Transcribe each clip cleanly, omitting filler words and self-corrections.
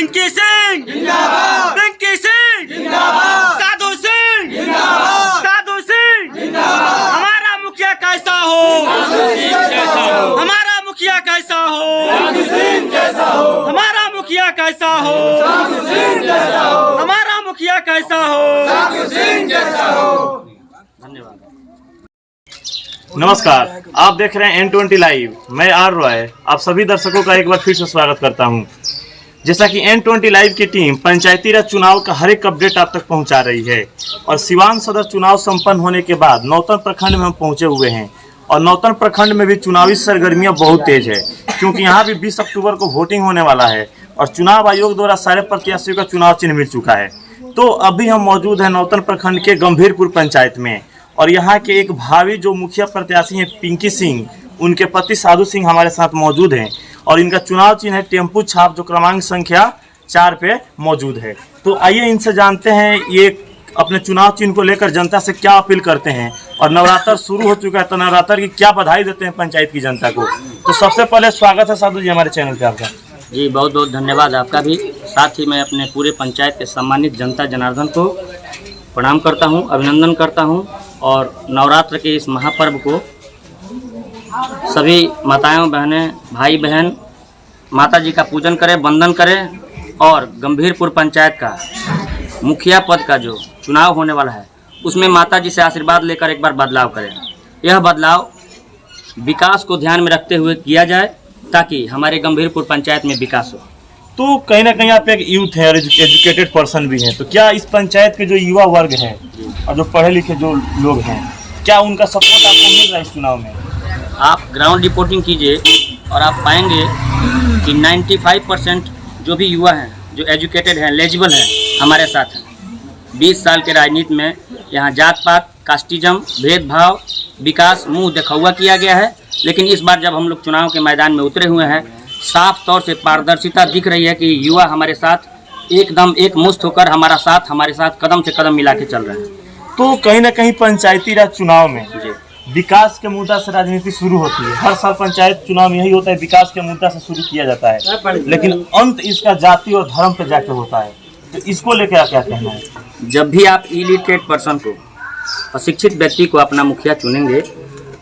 पिंकी सिंह जिंदाबाद, पिंकी सिंह जिंदाबाद, साधु सिंह जिंदाबाद, साधु सिंह जिंदाबाद। हमारा मुखिया कैसा हो, हमारा मुखिया कैसा हो, हमारा मुखिया कैसा हो, हमारा मुखिया कैसा हो। धन्यवाद। नमस्कार, आप देख रहे हैं N20 लाइव। मैं आर रॉय आप सभी दर्शकों का एक बार फिर से स्वागत करता हूं। जैसा कि N20 लाइव की टीम पंचायती राज चुनाव का हर एक अपडेट आप तक पहुंचा रही है और सिवान सदर चुनाव संपन्न होने के बाद नौतन प्रखंड में हम पहुंचे हुए हैं और नौतन प्रखंड में भी चुनावी सरगर्मियां बहुत तेज है, क्योंकि यहाँ भी 20 अक्टूबर को वोटिंग होने वाला है और चुनाव आयोग द्वारा सारे प्रत्याशियों का चुनाव चिन्ह मिल चुका है। तो अभी हम मौजूद हैं नौतन प्रखंड के गंभीरपुर पंचायत में और यहाँ के एक भावी जो मुखिया प्रत्याशी हैं पिंकी सिंह, उनके पति साधु सिंह हमारे साथ मौजूद हैं और इनका चुनाव चिन्ह है टेम्पू छाप, जो क्रमांक संख्या 4 पे मौजूद है। तो आइए इनसे जानते हैं ये अपने चुनाव चिन्ह को लेकर जनता से क्या अपील करते हैं और नवरात्र शुरू हो चुका है तो नवरात्र की क्या बधाई देते हैं पंचायत की जनता को। तो सबसे पहले स्वागत है साधु जी हमारे चैनल पे आपका। जी बहुत बहुत धन्यवाद आपका भी। साथ ही मैं अपने पूरे पंचायत के सम्मानित जनता जनार्दन को प्रणाम करता हूं, अभिनंदन करता हूं और नवरात्र के इस महापर्व को सभी माताएं बहनें भाई बहन माता जी का पूजन करें, वंदन करें और गंभीरपुर पंचायत का मुखिया पद का जो चुनाव होने वाला है उसमें माता जी से आशीर्वाद लेकर एक बार बदलाव करें। यह बदलाव विकास को ध्यान में रखते हुए किया जाए ताकि हमारे गंभीरपुर पंचायत में विकास हो। तो कहीं ना कहीं आप एक यूथ है और एजुकेटेड पर्सन भी हैं, तो क्या इस पंचायत के जो युवा वर्ग है और जो पढ़े लिखे जो लोग हैं, क्या उनका सपोर्ट आपको मिल रहा है इस चुनाव में? आप ग्राउंड रिपोर्टिंग कीजिए और आप पाएंगे कि 95% जो भी युवा हैं, जो एजुकेटेड हैं, एलिजिबल हैं, हमारे साथ हैं। 20 साल के राजनीति में यहाँ जात पात, कास्टिज्म, भेदभाव, विकास मुँह दिखावा किया गया है, लेकिन इस बार जब हम लोग चुनाव के मैदान में उतरे हुए हैं साफ तौर से पारदर्शिता दिख रही है कि युवा हमारे साथ एकदम एक मुश्त होकर हमारे साथ कदम से कदम मिला के चल रहे हैं। तो कहीं ना कहीं पंचायती राज चुनाव में विकास के मुद्दा से राजनीति शुरू होती है। हर साल पंचायत चुनाव में यही होता है, विकास के मुद्दा से शुरू किया जाता है, लेकिन अंत इसका जाति और धर्म पे जाके होता है। तो इसको लेकर क्या कहना है? जब भी आप इलिटरेट पर्सन को, अशिक्षित व्यक्ति को अपना मुखिया चुनेंगे,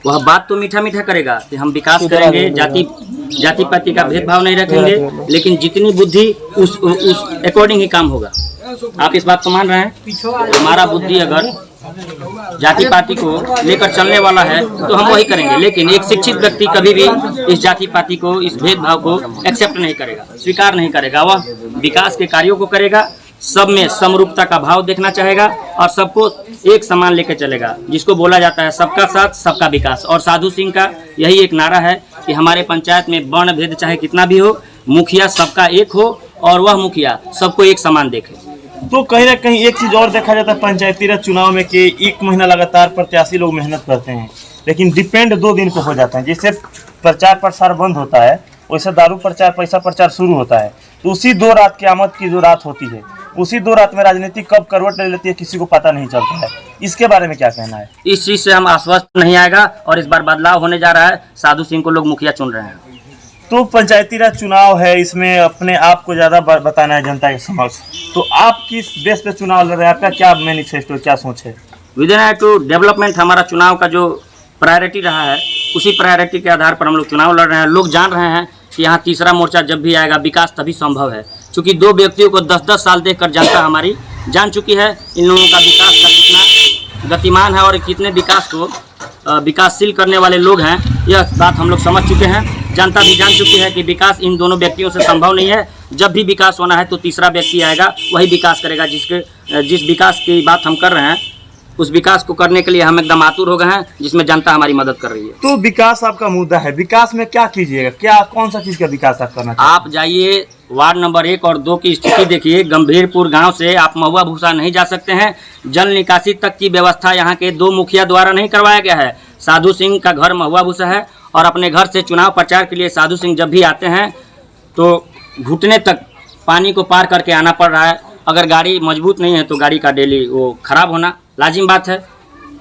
वह बात तो मीठा मीठा करेगा कि हम विकास करेंगे, जाति पाति का भेदभाव नहीं रखेंगे, लेकिन जितनी बुद्धि उस अकॉर्डिंग ही काम होगा। आप इस बात को मान रहे हैं? हमारा बुद्धि अगर जाति पाति को लेकर चलने वाला है तो हम वही करेंगे, लेकिन एक शिक्षित व्यक्ति कभी भी इस जाति पाति को, इस भेदभाव को एक्सेप्ट नहीं करेगा, स्वीकार नहीं करेगा। वह विकास के कार्यों को करेगा, सब में समरूपता का भाव देखना चाहेगा और सबको एक समान लेकर चलेगा, जिसको बोला जाता है सबका साथ सबका विकास। और साधु सिंह का यही एक नारा है कि हमारे पंचायत में वर्ण भेद चाहे कितना भी हो, मुखिया सबका एक हो और वह मुखिया सबको एक समान देखे। तो कहीं ना कहीं एक चीज और देखा जाता है पंचायती राज चुनाव में कि 1 महीना लगातार प्रत्याशी लोग मेहनत करते हैं, लेकिन डिपेंड 2 दिन पे हो जाता है। जैसे प्रचार प्रसार बंद होता है वैसे दारू प्रचार, पैसा प्रचार शुरू होता है। तो उसी 2 रात की आमद की जो रात होती है, उसी 2 रात में राजनीति कब करवट ले लेती है किसी को पता नहीं चलता है। इसके बारे में क्या कहना है? इस चीज से हम आश्वस्त नहीं आएगा और इस बार बदलाव होने जा रहा है। साधु सिंह को लोग मुखिया चुन रहे हैं। तो पंचायती राज चुनाव है, इसमें अपने आप को ज़्यादा बताना है जनता के समक्ष। तो आप किस बेस पे चुनाव लड़ रहे हैं? आपका क्या मैनिफेस्टो, क्या सोच है? विजन टू डेवलपमेंट हमारा चुनाव का जो प्रायोरिटी रहा है, उसी प्रायोरिटी के आधार पर हम लोग चुनाव लड़ रहे हैं। लोग जान रहे हैं कि यहाँ तीसरा मोर्चा जब भी आएगा विकास तभी संभव है, क्योंकि 2 व्यक्तियों को 10-10 साल देखकर जनता हमारी जान चुकी है इन लोगों का विकास का कितना गतिमान है और कितने विकास को विकासशील करने वाले लोग हैं। यह बात हम लोग समझ चुके हैं, जनता भी जान चुकी है कि विकास इन दोनों व्यक्तियों से संभव नहीं है। जब भी विकास होना है तो तीसरा व्यक्ति आएगा, वही विकास करेगा। जिस विकास की बात हम कर रहे हैं उस विकास को करने के लिए हम एकदम आतुर हो गए हैं, जिसमें जनता हमारी मदद कर रही है। तो विकास आपका मुद्दा है, विकास में क्या कीजिएगा? क्या कौन सा चीज का विकास आप करना चाहते हैं? आप जाइए वार्ड नंबर 1 और 2 की स्थिति देखिए। गंभीरपुर गांव से आप महुआ भूसा नहीं जा सकते हैं। जल निकासी तक की व्यवस्था यहाँ के 2 मुखिया द्वारा नहीं करवाया गया है। साधु सिंह का घर महुआ भूसा है और अपने घर से चुनाव प्रचार के लिए साधु सिंह जब भी आते हैं तो घुटने तक पानी को पार करके आना पड़ रहा है। अगर गाड़ी मजबूत नहीं है तो गाड़ी का डेली वो खराब होना लाजिम बात है।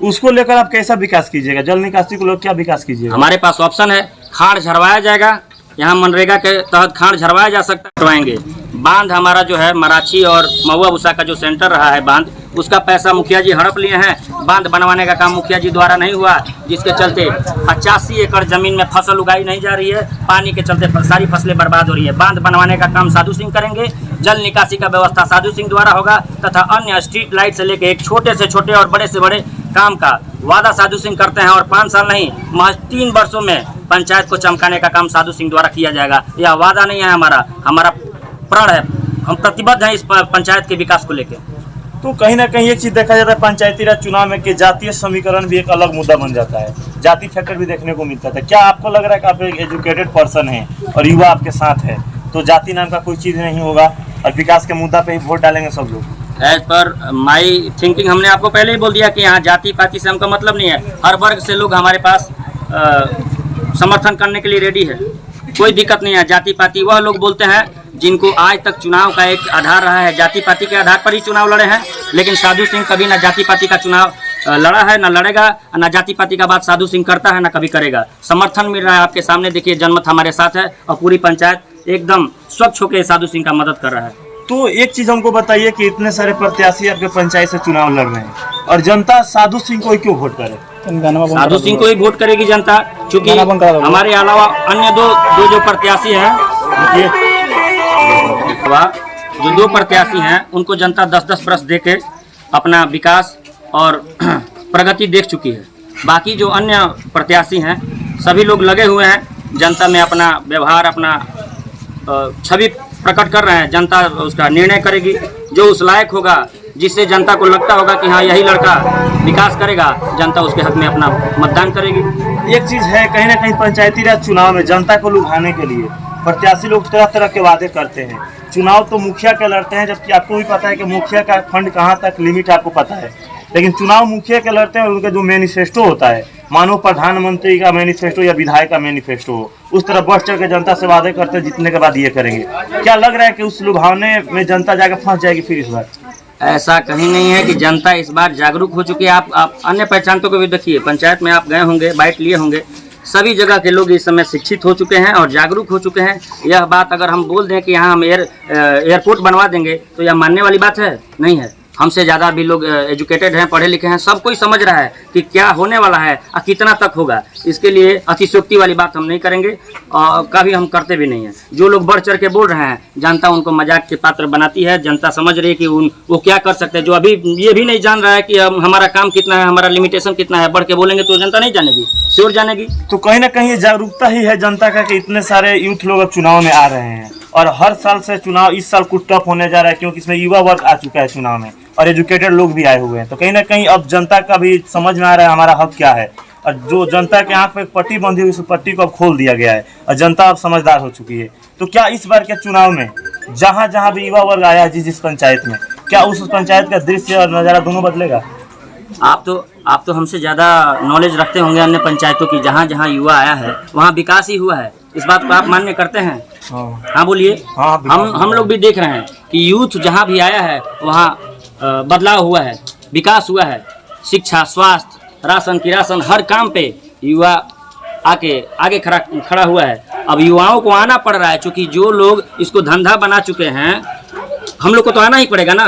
उसको लेकर आप कैसा विकास कीजिएगा? जल निकासी को लेकर क्या विकास कीजिएगा? हमारे पास ऑप्शन है, खाड़ झरवाया जाएगा। यहाँ मनरेगा के तहत खाड़ झरवाया जा सकता है, करवाएंगे। बांध हमारा जो है मराठी और महुआ भूसा का जो सेंटर रहा है बांध, उसका पैसा मुखिया जी हड़प लिए हैं। बांध बनवाने का काम मुखिया जी द्वारा नहीं हुआ, जिसके चलते 85 एकड़ जमीन में फसल उगाई नहीं जा रही है। पानी के चलते सारी फसलें बर्बाद हो रही है। बांध बनवाने का काम साधु सिंह करेंगे, जल निकासी का व्यवस्था साधु सिंह द्वारा होगा तथा अन्य स्ट्रीट लाइट से लेकर एक छोटे से छोटे और बड़े से बड़े काम का वादा साधु सिंह करते हैं। और 5 साल नहीं, महज 3 वर्षों में पंचायत को चमकाने का काम साधु सिंह द्वारा किया जाएगा। यह वादा नहीं है, हमारा प्रण है। हम प्रतिबद्ध हैं इस पंचायत के विकास को लेकर। तो कहीं ना कहीं एक चीज देखा जाता है पंचायती राज चुनाव में कि जातीय समीकरण भी एक अलग मुद्दा बन जाता है, जाति फैक्टर भी देखने को मिलता था। क्या आपको लग रहा है कि आप एक एजुकेटेड पर्सन हैं और युवा आपके साथ है, तो जाति नाम का कोई चीज़ नहीं होगा और विकास के मुद्दा पे ही वोट डालेंगे सब लोग? एज पर माई थिंकिंग हमने आपको पहले ही बोल दिया कि यहाँ जाति पाति से हमका मतलब नहीं है। हर वर्ग से लोग हमारे पास समर्थन करने के लिए रेडी है, कोई दिक्कत नहीं है। जाति पाति वह लोग बोलते हैं जिनको आज तक चुनाव का एक आधार रहा है, जाति पाति के आधार पर ही चुनाव लड़े हैं। लेकिन साधु सिंह कभी ना जाति पाति का चुनाव लड़ा है, ना लड़ेगा, ना जाति पाति का बात साधु सिंह करता है, ना कभी करेगा। समर्थन मिल रहा है आपके सामने, देखिए जनमत हमारे साथ है और पूरी पंचायत एकदम स्वच्छ होकर साधु सिंह का मदद कर रहा है। तो एक चीज हमको बताइए कि इतने सारे प्रत्याशी आपके पंचायत से चुनाव लड़ रहे हैं और जनता साधु सिंह को ही क्यों वोट करे? साधु सिंह को ही वोट करेगी जनता, क्योंकि हमारे अलावा अन्य दो जो प्रत्याशी हैं, जो 2 प्रत्याशी हैं उनको जनता 10-10 वर्ष दे के अपना विकास और प्रगति देख चुकी है। बाकी जो अन्य प्रत्याशी हैं सभी लोग लगे हुए हैं जनता में, अपना व्यवहार, अपना छवि प्रकट कर रहे हैं। जनता उसका निर्णय करेगी, जो उस लायक होगा, जिससे जनता को लगता होगा कि हाँ यही लड़का विकास करेगा, जनता उसके हक में अपना मतदान करेगी। एक चीज है, कहीं ना कहीं पंचायती राज चुनाव में जनता को लुभाने के लिए प्रत्याशी लोग तरह तरह के वादे करते हैं। चुनाव तो मुखिया के लड़ते हैं, जबकि आपको भी पता है कि मुखिया का फंड कहाँ तक लिमिट आपको पता है, लेकिन चुनाव मुखिया के लड़ते हैं और उनका जो मैनिफेस्टो होता है, मानो प्रधानमंत्री का मैनिफेस्टो या विधायक का मैनिफेस्टो हो, उस तरह बढ़ चढ़ के जनता से वादे करते हैं, जीतने के बाद ये करेंगे। क्या लग रहा है कि उस लुभावने में जनता जाकर फंस जाएगी फिर इस बार? ऐसा कहीं नहीं है कि जनता इस बार जागरूक हो चुकी है। आप अन्य पहचानों को भी देखिए, पंचायत में आप गए होंगे, बाइट लिए होंगे, सभी जगह के लोग इस समय शिक्षित हो चुके हैं और जागरूक हो चुके हैं। यह बात अगर हम बोल दें कि यहाँ हम एयरपोर्ट बनवा देंगे तो यह मानने वाली बात है? नहीं है। हमसे ज़्यादा भी लोग एजुकेटेड हैं, पढ़े लिखे हैं, सब कोई समझ रहा है कि क्या होने वाला है और कितना तक होगा। इसके लिए अतिशयोक्ति वाली बात हम नहीं करेंगे और कभी हम करते भी नहीं हैं। जो लोग बढ़ चढ़ के बोल रहे हैं, जनता उनको मजाक के पात्र बनाती है। जनता समझ रही है कि वो क्या कर सकते हैं। जो अभी ये भी नहीं जान रहा है कि हमारा काम कितना है, हमारा लिमिटेशन कितना है, बढ़ के बोलेंगे तो जनता नहीं जानेगी, श्योर जानेगी। तो कहीं ना कहीं जागरूकता ही है जनता का कि इतने सारे यूथ लोग अब चुनाव में आ रहे हैं और हर साल से चुनाव इस साल कुछ टफ होने जा रहा है, क्योंकि इसमें युवा वर्ग आ चुका है चुनाव में और एजुकेटेड लोग भी आए हुए हैं। तो कहीं ना कहीं अब जनता का भी समझ में आ रहा है हमारा हक क्या है, और जो जनता के आंख पे एक पट्टी बंधी हुई, उस पट्टी को अब खोल दिया गया है और जनता अब समझदार हो चुकी है। तो क्या इस बार के चुनाव में जहाँ जहाँ भी युवा वर्ग आया है जिस पंचायत में, क्या उस पंचायत का दृश्य और नज़ारा दोनों बदलेगा? आप तो हमसे ज़्यादा नॉलेज रखते होंगे अन्य पंचायतों की। जहाँ जहाँ युवा आया है वहाँ विकास ही हुआ है। इस बात को आप मान्य करते हैं? हाँ बोलिए। हाँ, हम लोग भी देख रहे हैं कि यूथ जहाँ भी आया है वहाँ बदलाव हुआ है, विकास हुआ है। शिक्षा, स्वास्थ्य, राशन की राशन, हर काम पे युवा आगे खड़ा हुआ है। अब युवाओं को आना पड़ रहा है, क्योंकि जो लोग इसको धंधा बना चुके हैं, हम लोग को तो आना ही पड़ेगा ना,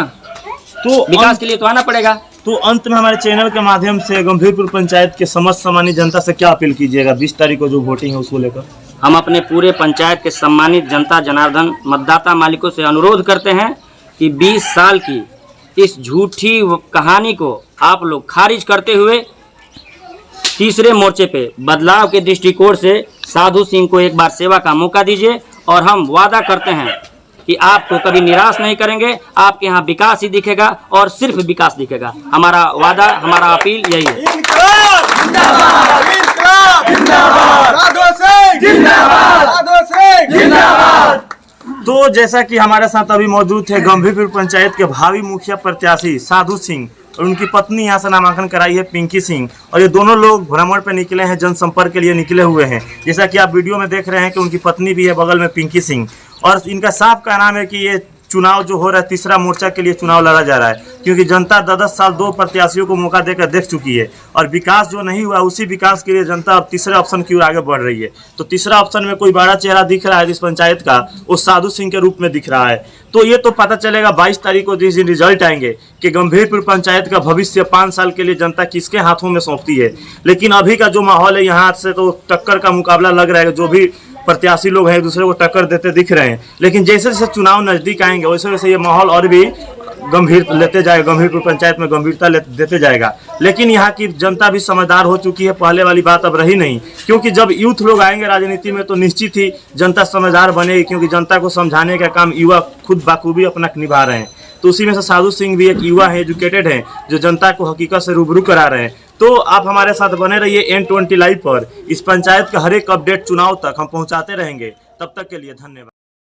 तो विकास के लिए तो आना पड़ेगा। तो अंत में हमारे चैनल के माध्यम से गंभीरपुर पंचायत के समस्त सम्मानित जनता से क्या अपील कीजिएगा 20 तारीख को जो वोटिंग है उसको लेकर? हम अपने पूरे पंचायत के सम्मानित जनता जनार्दन मतदाता मालिकों से अनुरोध करते हैं कि 20 साल की इस झूठी कहानी को आप लोग खारिज करते हुए तीसरे मोर्चे पे बदलाव के दृष्टिकोण से साधु सिंह को एक बार सेवा का मौका दीजिए। और हम वादा करते हैं कि आपको कभी निराश नहीं करेंगे। आपके यहाँ विकास ही दिखेगा और सिर्फ विकास दिखेगा। हमारा वादा, हमारा अपील यही है। तो जैसा कि हमारे साथ अभी मौजूद थे गंभीरपुर पंचायत के भावी मुखिया प्रत्याशी साधु सिंह और उनकी पत्नी यहाँ से नामांकन कराई है पिंकी सिंह, और ये दोनों लोग भ्रमण पे निकले हैं, जनसंपर्क के लिए निकले हुए हैं। जैसा कि आप वीडियो में देख रहे हैं कि उनकी पत्नी भी है बगल में, पिंकी सिंह, और इनका साफ का नाम है कि ये चुनाव जो हो रहा है, तीसरा मोर्चा के लिए चुनाव लड़ा जा रहा है, क्योंकि जनता 10 साल 2 प्रत्याशियों को मौका देकर देख चुकी है और विकास जो नहीं हुआ उसी विकास के लिए जनता अब तीसरे ऑप्शन की ओर आगे बढ़ रही है। तो तीसरा ऑप्शन में कोई बड़ा चेहरा दिख रहा है इस पंचायत का, वो साधु सिंह के रूप में दिख रहा है। तो ये तो पता चलेगा 22 तारीख को जिस दिन रिजल्ट आएंगे कि गंभीरपुर पंचायत का भविष्य 5 साल के लिए जनता किसके हाथों में सौंपती है। लेकिन अभी का जो माहौल है यहाँ से तो टक्कर का मुकाबला लग रहा है, जो भी प्रत्याशी लोग हैं एक दूसरे को टक्कर देते दिख रहे हैं। लेकिन जैसे जैसे चुनाव नजदीक आएंगे वैसे वैसे ये माहौल और भी गंभीर लेते जाएगा, गंभीरपुर पंचायत में गंभीरता देते जाएगा। लेकिन यहाँ की जनता भी समझदार हो चुकी है, पहले वाली बात अब रही नहीं, क्योंकि जब यूथ लोग आएंगे राजनीति में तो निश्चित ही जनता समझदार बनेगी, क्योंकि जनता को समझाने का काम युवा खुद बाखूबी अपना निभा रहे हैं। तो उसी में से साधु सिंह भी एक युवा है, एजुकेटेड है, जो जनता को हकीकत से रूबरू करा रहे हैं। तो आप हमारे साथ बने रहिए N20 लाइव पर। इस पंचायत का हर एक अपडेट चुनाव तक हम पहुंचाते रहेंगे। तब तक के लिए धन्यवाद।